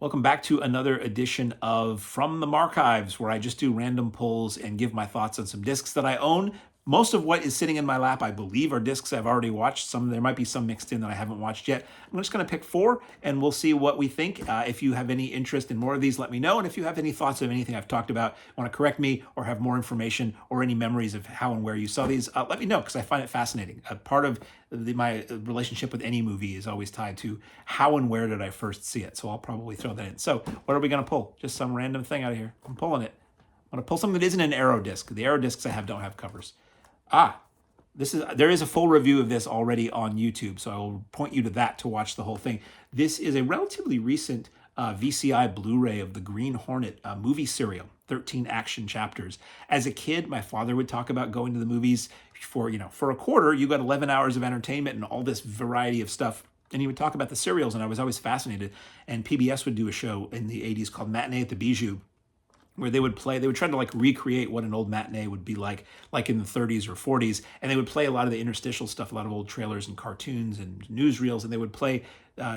Welcome back to another edition of From the Markives, where I just do random pulls and give my thoughts on some discs that I own. Most of what is sitting in my lap, I believe, are discs I've already watched. There might be some mixed in that I haven't watched yet. I'm just going to pick four, and we'll see what we think. If you have any interest in more of these, let me know. And if you have any thoughts of anything I've talked about, want to correct me, or have more information, or any memories of how and where you saw these, let me know, because I find it fascinating. Part of my relationship with any movie is always tied to how and where did I first see it. So I'll probably throw that in. So what are we going to pull? Just some random thing out of here. I'm pulling it. I'm going to pull something that isn't an Aero disc. The Aero discs I have don't have covers. There is a full review of this already on YouTube, so I will point you to that to watch the whole thing. This is a relatively recent VCI Blu-ray of the Green Hornet movie serial, 13 action chapters. As a kid, my father would talk about going to the movies for a quarter. You got 11 hours of entertainment and all this variety of stuff. And he would talk about the serials, and I was always fascinated. And PBS would do a show in the 80s called Matinee at the Bijou, where they would try to recreate what an old matinee would be like in the 30s or 40s. And they would play a lot of the interstitial stuff, a lot of old trailers and cartoons and newsreels, and they would play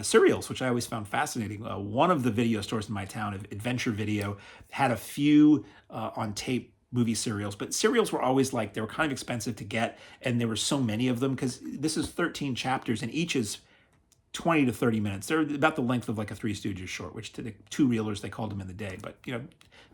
serials, which I always found fascinating. One of the video stores in my town, Adventure Video, had a few on tape movie serials, but serials were always they were kind of expensive to get, and there were so many of them because this is 13 chapters, and each is 20 to 30 minutes. They're about the length of a Three Stooges short, which to the two reelers, they called them in the day. But,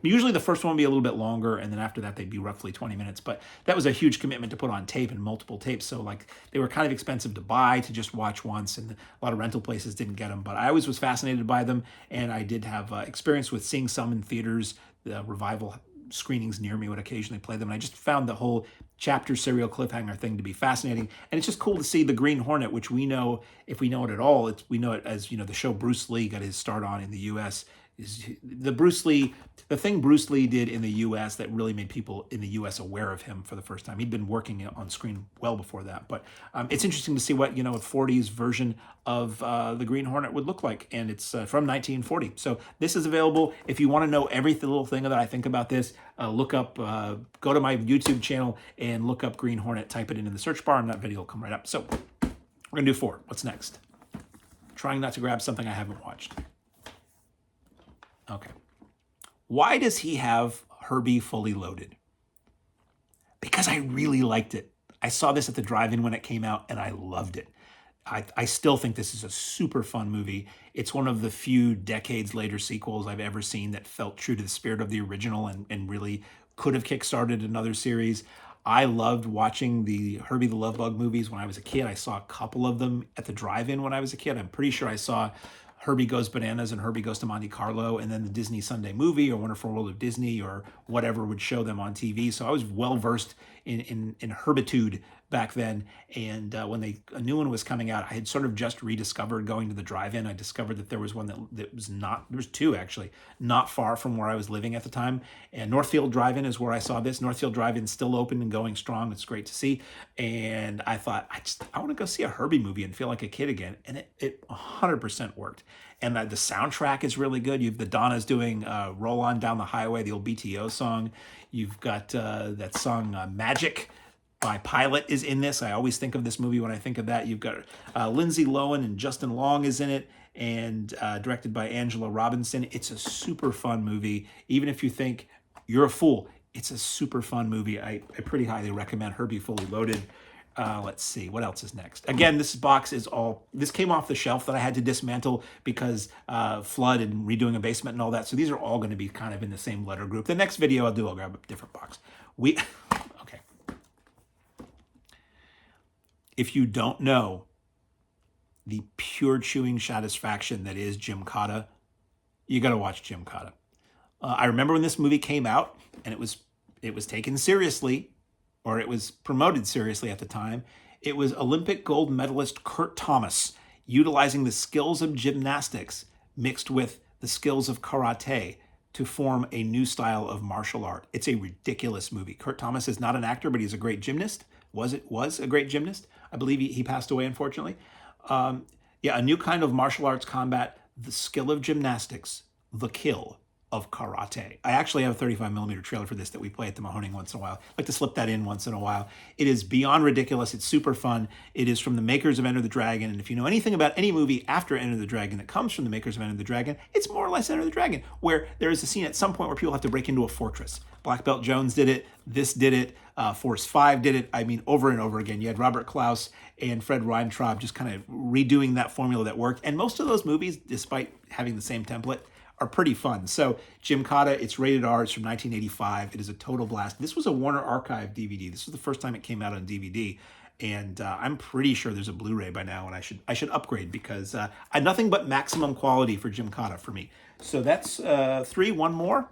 usually the first one would be a little bit longer, and then after that, they'd be roughly 20 minutes. But that was a huge commitment to put on tape and multiple tapes. So, they were kind of expensive to buy, to just watch once, and a lot of rental places didn't get them. But I always was fascinated by them, and I did have experience with seeing some in theaters. The revival screenings near me would occasionally play them, and I just found the whole chapter serial cliffhanger thing to be fascinating. And it's just cool to see the Green Hornet, which we know, if we know it at all, we know it as the show Bruce Lee got his start on in the U.S. is the thing Bruce Lee did in the U.S. that really made people in the U.S. aware of him for the first time. He'd been working on screen well before that, but it's interesting to see what a 40s version of the Green Hornet would look like, and it's from 1940. So this is available. If you want to know every little thing that I think about this, go to my YouTube channel and look up Green Hornet, type it in the search bar, and that video will come right up. So we're gonna do four. What's next? Trying not to grab something I haven't watched. Okay. Why does he have Herbie Fully Loaded? Because I really liked it. I saw this at the drive-in when it came out, and I loved it. I still think this is a super fun movie. It's one of the few decades later sequels I've ever seen that felt true to the spirit of the original and really could have kickstarted another series. I loved watching the Herbie the Love Bug movies when I was a kid. I saw a couple of them at the drive-in when I was a kid. I'm pretty sure I saw Herbie Goes Bananas and Herbie Goes to Monte Carlo, and then the Disney Sunday Movie or Wonderful World of Disney or whatever would show them on TV. So I was well versed in herbitude back then. And when a new one was coming out, I had sort of just rediscovered going to the drive-in. I discovered that there was one that was not, there was two actually, not far from where I was living at the time. And Northfield Drive-In is where I saw this. Northfield Drive-In still open and going strong. It's great to see. And I thought, I want to go see a Herbie movie and feel like a kid again. And it 100% worked. And the soundtrack is really good. You've the Donnas doing Roll On Down the Highway, the old BTO song. You've got that song Magic by Pilot is in this. I always think of this movie when I think of that. You've got Lindsay Lohan and Justin Long is in it, and directed by Angela Robinson. It's a super fun movie. Even if you think you're a fool, it's a super fun movie. I pretty highly recommend Herbie Fully Loaded. Let's see, what else is next? Again, this came off the shelf that I had to dismantle because flood and redoing a basement and all that. So these are all going to be kind of in the same letter group. The next video I'll grab a different box. Okay. If you don't know the pure chewing satisfaction that is Jim Cotta, you got to watch Jim Cotta. I remember when this movie came out and it was taken seriously, or it was promoted seriously at the time. It was Olympic gold medalist Kurt Thomas utilizing the skills of gymnastics mixed with the skills of karate to form a new style of martial art. It's a ridiculous movie. Kurt Thomas is not an actor, but he's a great gymnast. Was a great gymnast. I believe he passed away, unfortunately. A new kind of martial arts combat, the skill of gymnastics, the kill, of karate. I actually have a 35mm trailer for this that we play at the Mahoning once in a while. I like to slip that in once in a while. It is beyond ridiculous. It's super fun. It is from the makers of Enter the Dragon. And if you know anything about any movie after Enter the Dragon that comes from the makers of Enter the Dragon, it's more or less Enter the Dragon, where there is a scene at some point where people have to break into a fortress. Black Belt Jones did it. This did it. Force 5 did it. I mean, over and over again. You had Robert Klaus and Fred Weintraub just kind of redoing that formula that worked. And most of those movies, despite having the same template, are pretty fun. So Gymkata, it's rated R. It's from 1985. It is a total blast. This was a Warner Archive DVD. This was the first time it came out on DVD. And I'm pretty sure there's a Blu-ray by now, and I should upgrade because nothing but maximum quality for Gymkata for me. So that's 3. One more.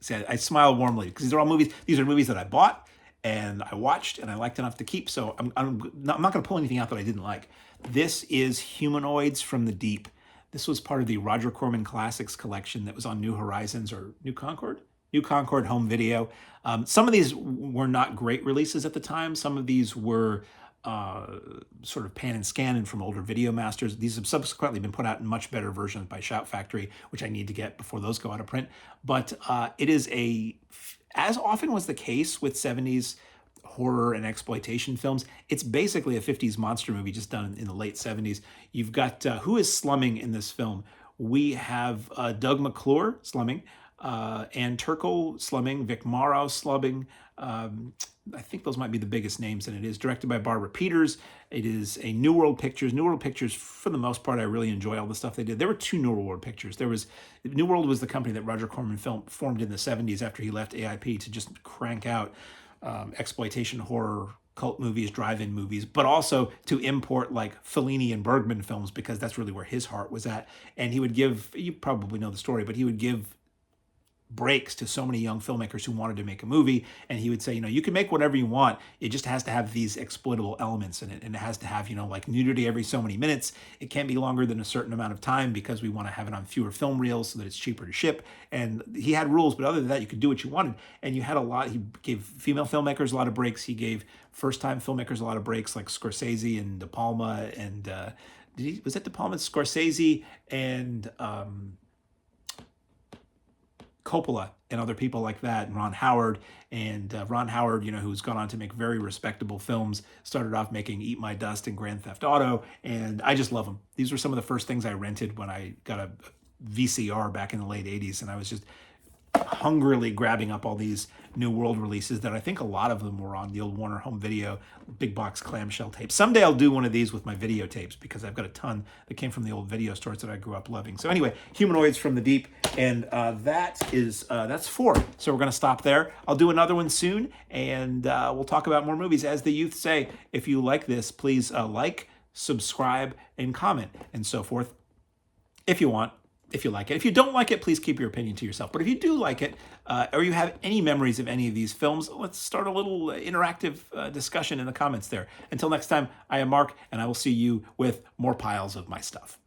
See, I smile warmly because these are all movies. These are movies that I bought and I watched and I liked enough to keep. So I'm not going to pull anything out that I didn't like. This is Humanoids from the Deep. This was part of the Roger Corman Classics collection that was on New Horizons or New Concord? New Concord Home Video. Some of these were not great releases at the time. Some of these were sort of pan and scan and from older Video Masters. These have subsequently been put out in much better versions by Shout Factory, which I need to get before those go out of print. But it is as often was the case with 70s horror and exploitation films, it's basically a 50s monster movie just done in the late 70s. You've got, who is slumming in this film? We have Doug McClure slumming, Ann Turkel slumming, Vic Morrow slumming. I think those might be the biggest names, and it is directed by Barbara Peters. It is a New World Pictures. New World Pictures, for the most part, I really enjoy all the stuff they did. There were 2 New World Pictures. New World was the company that Roger Corman formed in the 70s after he left AIP to just crank out exploitation horror cult movies, drive-in movies, but also to import like Fellini and Bergman films because that's really where his heart was at. And he would give, you probably know the story, but he would give breaks to so many young filmmakers who wanted to make a movie, and he would say, you can make whatever you want, it just has to have these exploitable elements in it, and it has to have like nudity every so many minutes. It can't be longer than a certain amount of time because we want to have it on fewer film reels so that it's cheaper to ship. And he had rules, but other than that, you could do what you wanted. And you had he gave female filmmakers a lot of breaks. He gave first-time filmmakers a lot of breaks, like Scorsese and De Palma, and was it De Palma, Scorsese, and Coppola and other people like that, and Ron Howard, who's gone on to make very respectable films, started off making Eat My Dust and Grand Theft Auto, and I just love them. These were some of the first things I rented when I got a VCR back in the late 80s, and I was just hungrily grabbing up all these New World releases that I think a lot of them were on the old Warner Home Video big box clamshell tapes. Someday I'll do one of these with my videotapes because I've got a ton that came from the old video stores that I grew up loving. So anyway, Humanoids from the Deep, and that's 4. So we're going to stop there. I'll do another one soon, and we'll talk about more movies. As the youth say, if you like this, please like, subscribe, and comment, and so forth, if you want. If you like it. If you don't like it, please keep your opinion to yourself. But if you do like it, or you have any memories of any of these films, let's start a little interactive discussion in the comments there. Until next time, I am Mark, and I will see you with more piles of my stuff.